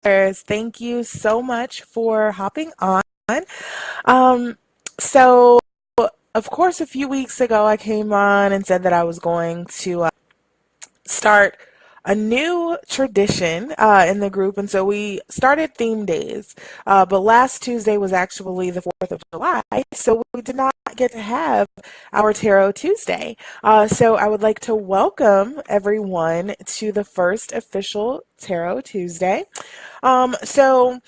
course. Thank you so much for hopping on. Um, so, of course, a few weeks ago, I came on and said that I was going to start a new tradition in the group, and so we started theme days. But last Tuesday was actually the 4th of July, so we did not get to have our Tarot Tuesday. So I would like to welcome everyone to the first official Tarot Tuesday. So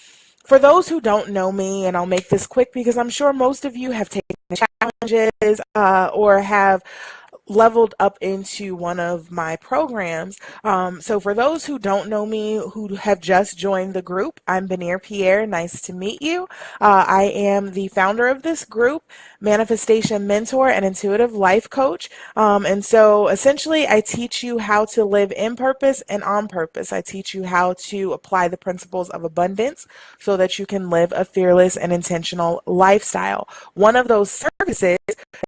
for those who don't know me, and I'll make this quick because I'm sure most of you have taken challenges or have leveled up into one of my programs. So for those who don't know me, who have just joined the group, I'm Benir Pierre. Nice to meet you. I am the founder of this group, manifestation mentor and intuitive life coach. And so essentially I teach you how to live in purpose and on purpose. I teach you how to apply the principles of abundance so that you can live a fearless and intentional lifestyle. One of those services,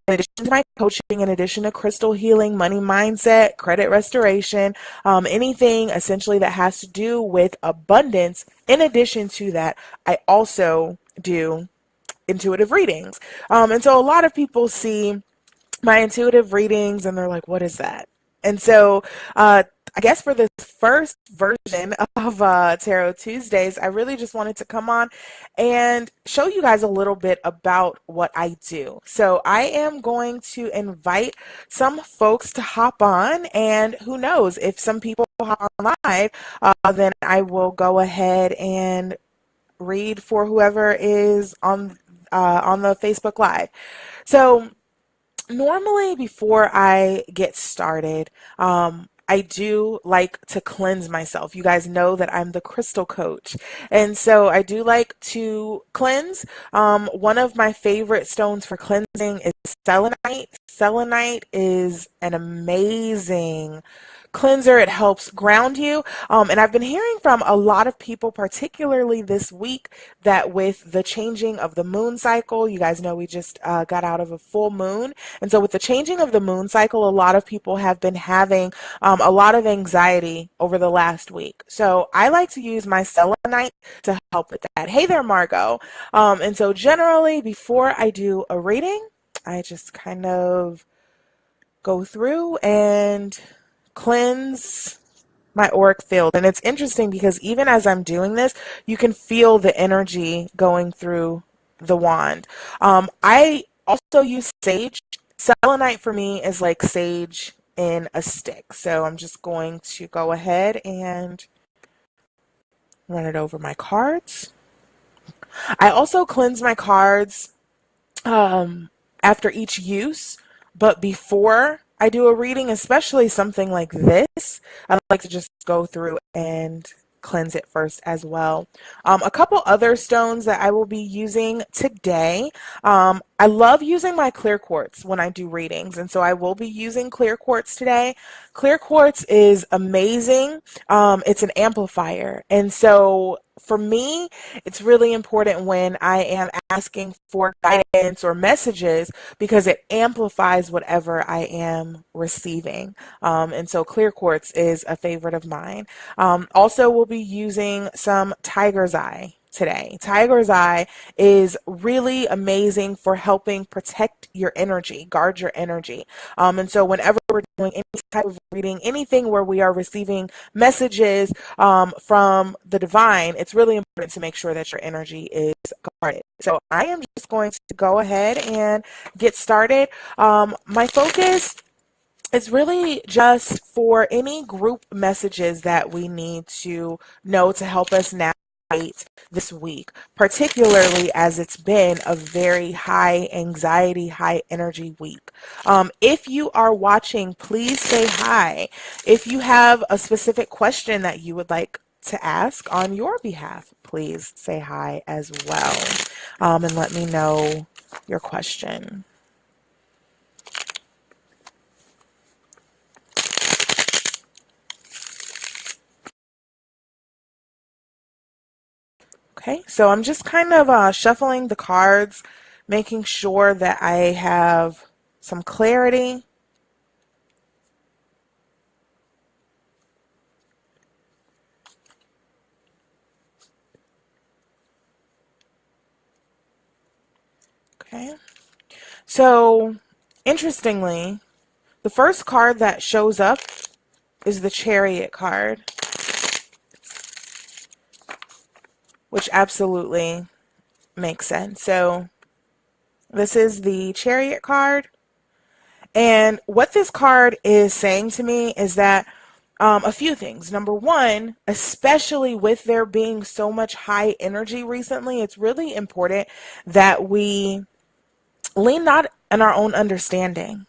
in addition to my coaching, in addition to crystal healing, money mindset, credit restoration, anything essentially that has to do with abundance, in addition to that, I also do intuitive readings. And so a lot of people see my intuitive readings and they're like, what is that? And so I guess for this first version of Tarot Tuesdays, I really just wanted to come on and show you guys a little bit about what I do. So I am going to invite some folks to hop on, and who knows, if some people hop on live, then I will go ahead and read for whoever is on the Facebook Live. So normally before I get started, I do like to cleanse myself. You guys know that I'm the crystal coach. And so I do like to cleanse. One of my favorite stones for cleansing is selenite. Selenite is an amazing cleanser. It helps ground you. And I've been hearing from a lot of people, particularly this week, that with the changing of the moon cycle, you guys know we just got out of a full moon. And so with the changing of the moon cycle, a lot of people have been having a lot of anxiety over the last week. So I like to use my selenite to help with that. Hey there, Margot. And so generally, before I do a reading, I just kind of go through and cleanse my auric field. And it's interesting because even as I'm doing this, you can feel the energy going through the wand. I also use sage. Selenite for me is like sage in a stick. So I'm just going to go ahead and run it over my cards. I also cleanse my cards after each use, but before I do a reading, especially something like this, I like to just go through and cleanse it first as well. A couple other stones that I will be using today. I love using my clear quartz when I do readings, and so I will be using clear quartz today. Clear quartz is amazing. It's an amplifier, and so for me, it's really important when I am asking for guidance or messages because it amplifies whatever I am receiving. And so clear quartz is a favorite of mine. Also, we'll be using some tiger's eye today. Tiger's eye is really amazing for helping protect your energy, guard your energy. And so whenever we're doing any type of reading, anything where we are receiving messages from the divine, it's really important to make sure that your energy is guarded. So I am just going to go ahead and get started. My focus is really just for any group messages that we need to know to help us navigate this week, particularly as it's been a very high anxiety, high energy week. If you are watching, please say hi. If you have a specific question that you would like to ask on your behalf, please say hi as well, and let me know your question. Okay, so I'm just kind of shuffling the cards, making sure that I have some clarity. Okay. So, interestingly, the first card that shows up is the Chariot card, which absolutely makes sense. So, this is the Chariot card. And what this card is saying to me is that a few things. Number one, especially with there being so much high energy recently, it's really important that we lean not on our own understanding.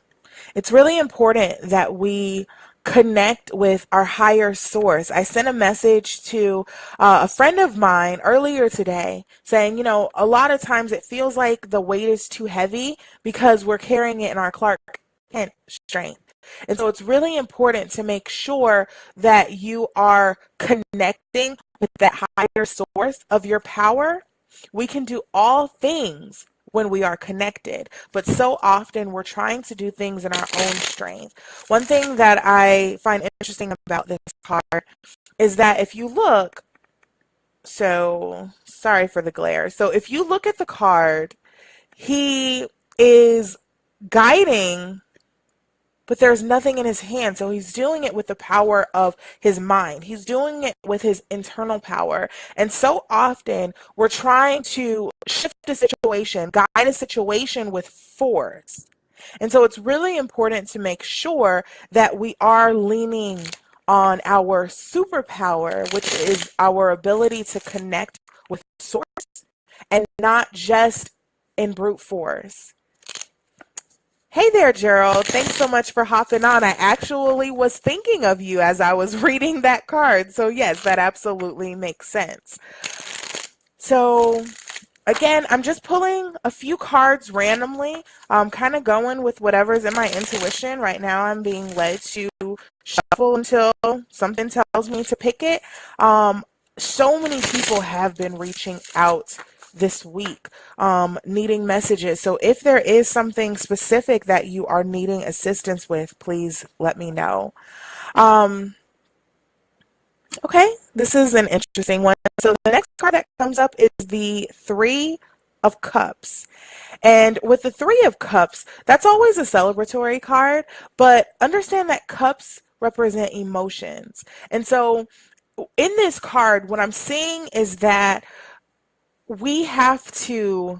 It's really important that we connect with our higher source. I sent a message to a friend of mine earlier today saying, a lot of times it feels like the weight is too heavy because we're carrying it in our Clark Kent strength. And so it's really important to make sure that you are connecting with that higher source of your power. We can do all things when we are connected, but so often we're trying to do things in our own strength. One thing that I find interesting about this card is that if you look, so sorry for the glare. So if you look at the card, he is guiding, but there's nothing in his hand. So he's doing it with the power of his mind. He's doing it with his internal power. And so often we're trying to shift a situation, guide a situation with force. And so it's really important to make sure that we are leaning on our superpower, which is our ability to connect with source and not just in brute force. Hey there, Gerald. Thanks so much for hopping on. I actually was thinking of you as I was reading that card. So yes, that absolutely makes sense. So again, I'm just pulling a few cards randomly. I'm kind of going with whatever's in my intuition. Right now I'm being led to shuffle until something tells me to pick it. So many people have been reaching out this week, needing messages. So if there is something specific that you are needing assistance with, please let me know. Okay, this is an interesting one. So the next card that comes up is the Three of Cups. And with the Three of Cups, that's always a celebratory card, but understand that cups represent emotions. And so in this card, what I'm seeing is that we have to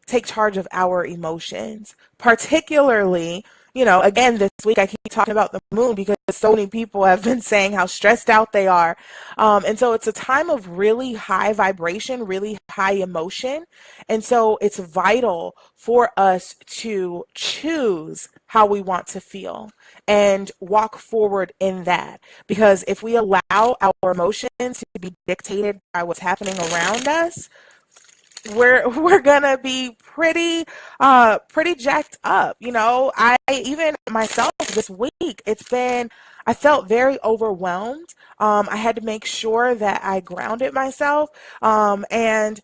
take charge of our emotions, particularly, again, this week I keep talking about the moon because so many people have been saying how stressed out they are. And so it's a time of really high vibration, really high emotion. And so it's vital for us to choose how we want to feel and walk forward in that. Because if we allow our emotions to be dictated by what's happening around us, we're gonna be pretty jacked up. I even myself this week, I felt very overwhelmed. I had to make sure that I grounded myself, and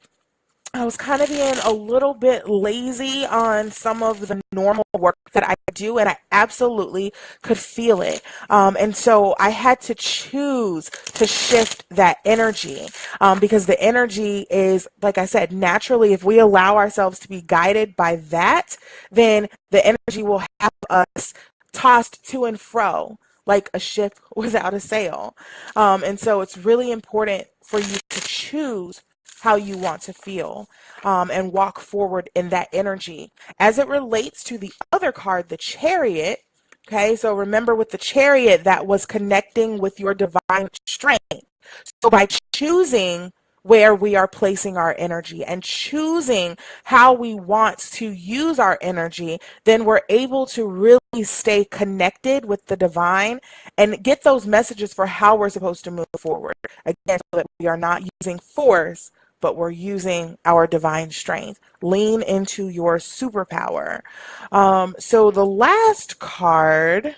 I was kind of being a little bit lazy on some of the normal work that I do, and I absolutely could feel it. And so I had to choose to shift that energy, because the energy is, like I said, naturally, if we allow ourselves to be guided by that, then the energy will have us tossed to and fro like a ship without a sail. And so it's really important for you to choose how you want to feel, and walk forward in that energy. As it relates to the other card, the Chariot, okay, so remember with the Chariot, that was connecting with your divine strength. So by choosing where we are placing our energy and choosing how we want to use our energy, then we're able to really stay connected with the divine and get those messages for how we're supposed to move forward. Again, so that we are not using force, but we're using our divine strength. Lean into your superpower. So the last card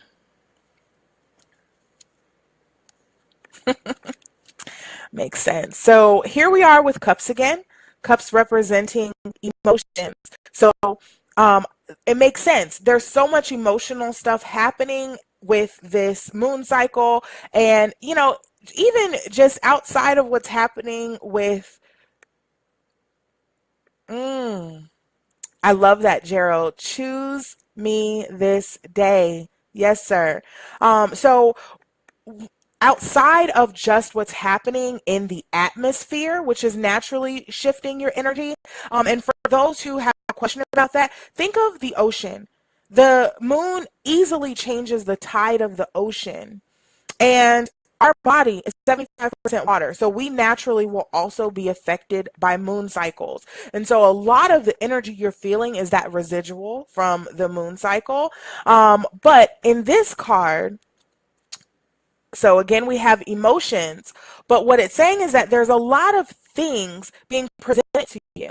makes sense. So here we are with cups again. Cups representing emotions. So it makes sense. There's so much emotional stuff happening with this moon cycle. And, even just outside of what's happening with I love that, Gerald. Choose me this day. Yes, sir. So outside of just what's happening in the atmosphere, which is naturally shifting your energy, and for those who have a question about that, think of the ocean. The moon easily changes the tide of the ocean. And our body is 75% water. So we naturally will also be affected by moon cycles. And so a lot of the energy you're feeling is that residual from the moon cycle. But in this card, so again, we have emotions, but what it's saying is that there's a lot of things being presented to you.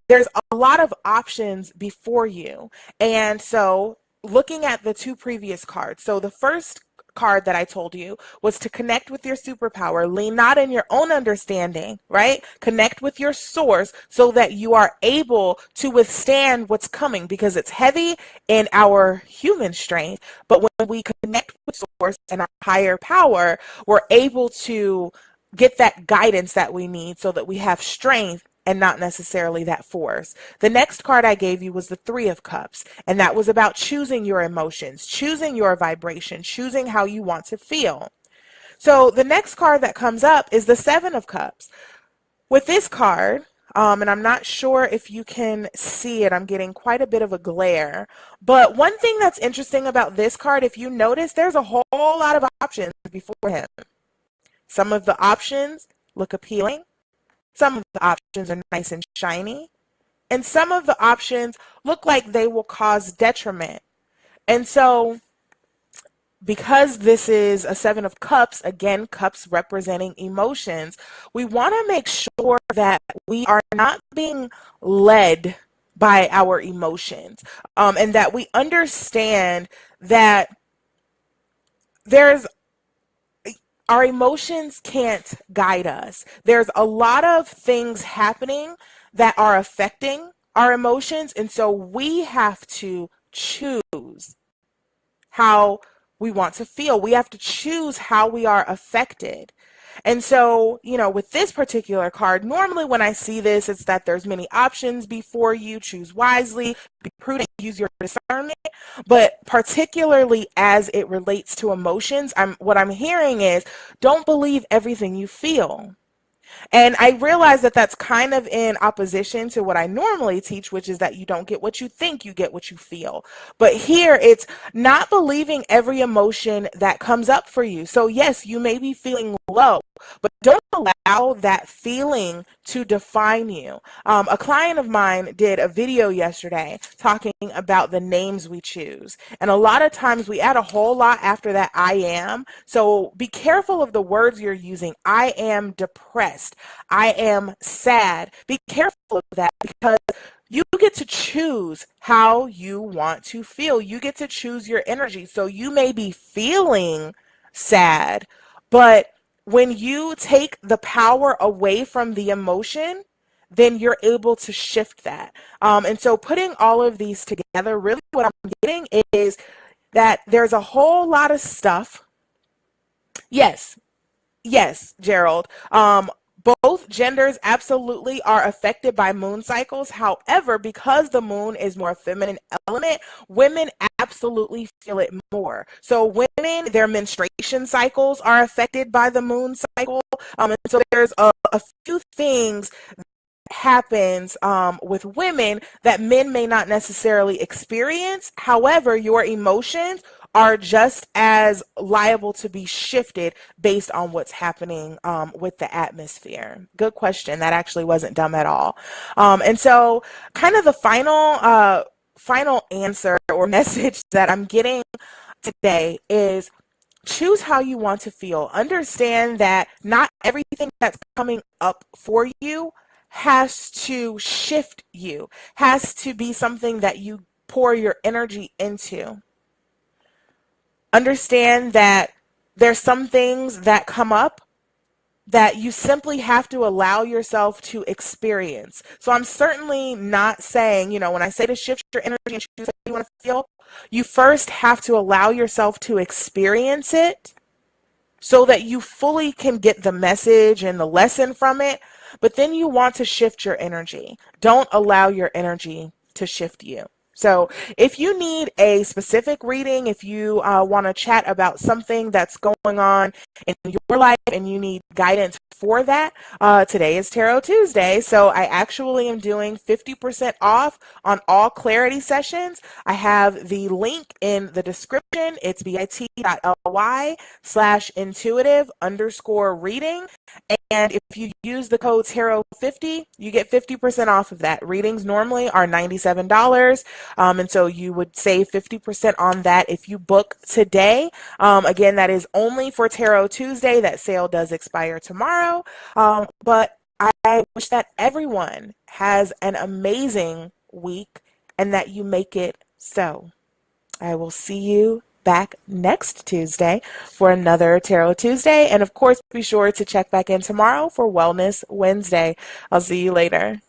There's a lot of options before you. And so looking at the two previous cards, so the first card that I told you was to connect with your superpower, lean not in your own understanding, right? Connect with your source so that you are able to withstand what's coming because it's heavy in our human strength. But when we connect with source and our higher power, we're able to get that guidance that we need so that we have strength and not necessarily that force. The next card I gave you was the Three of Cups, and that was about choosing your emotions, choosing your vibration, choosing how you want to feel. So the next card that comes up is the Seven of Cups. With this card, and I'm not sure if you can see it, I'm getting quite a bit of a glare, but one thing that's interesting about this card, if you notice, there's a whole lot of options before him. Some of the options look appealing. Some of the options are nice and shiny, and some of the options look like they will cause detriment. And so, because this is a Seven of Cups, again, cups representing emotions, we want to make sure that we are not being led by our emotions, and that we understand that there's our emotions can't guide us. There's a lot of things happening that are affecting our emotions, and so we have to choose how we want to feel. We have to choose how we are affected. And so, with this particular card, normally when I see this, it's that there's many options before you. Choose wisely, be prudent, use your discernment. But particularly as it relates to emotions, what I'm hearing is don't believe everything you feel. And I realize that that's kind of in opposition to what I normally teach, which is that you don't get what you think, you get what you feel. But here it's not believing every emotion that comes up for you. So yes, you may be feeling low, but don't allow that feeling to define you. A client of mine did a video yesterday talking about the names we choose. And a lot of times we add a whole lot after that I am. So be careful of the words you're using. I am depressed. I am sad. Be careful of that because you get to choose how you want to feel. You get to choose your energy. So you may be feeling sad, but when you take the power away from the emotion, then you're able to shift that. And so putting all of these together, really what I'm getting is that there's a whole lot of stuff. Yes, yes, Gerald. Both genders absolutely are affected by moon cycles. However, because the moon is more feminine element, women absolutely feel it more. So women, their menstruation cycles are affected by the moon cycle. And so there's a few things happens with women that men may not necessarily experience. However, your emotions are just as liable to be shifted based on what's happening with the atmosphere. Good question. That actually wasn't dumb at all. And so kind of the final answer or message that I'm getting today is choose how you want to feel. Understand that not everything that's coming up for you has to shift you, has to be something that you pour your energy into. Understand that there's some things that come up that you simply have to allow yourself to experience. So I'm certainly not saying, when I say to shift your energy and choose how you want to feel, you first have to allow yourself to experience it so that you fully can get the message and the lesson from it. But then you want to shift your energy. Don't allow your energy to shift you. So if you need a specific reading, if you want to chat about something that's going on in your life and you need guidance for that, today is Tarot Tuesday. So I actually am doing 50% off on all clarity sessions. I have the link in the description. It's bit.ly/intuitive_reading. And if you use the code Tarot50, you get 50% off of that. Readings normally are $97. And so you would save 50% on that if you book today. Again, that is only for Tarot Tuesday. That sale does expire tomorrow. But I wish that everyone has an amazing week and that you make it so. I will see you back next Tuesday for another Tarot Tuesday. And of course, be sure to check back in tomorrow for Wellness Wednesday. I'll see you later.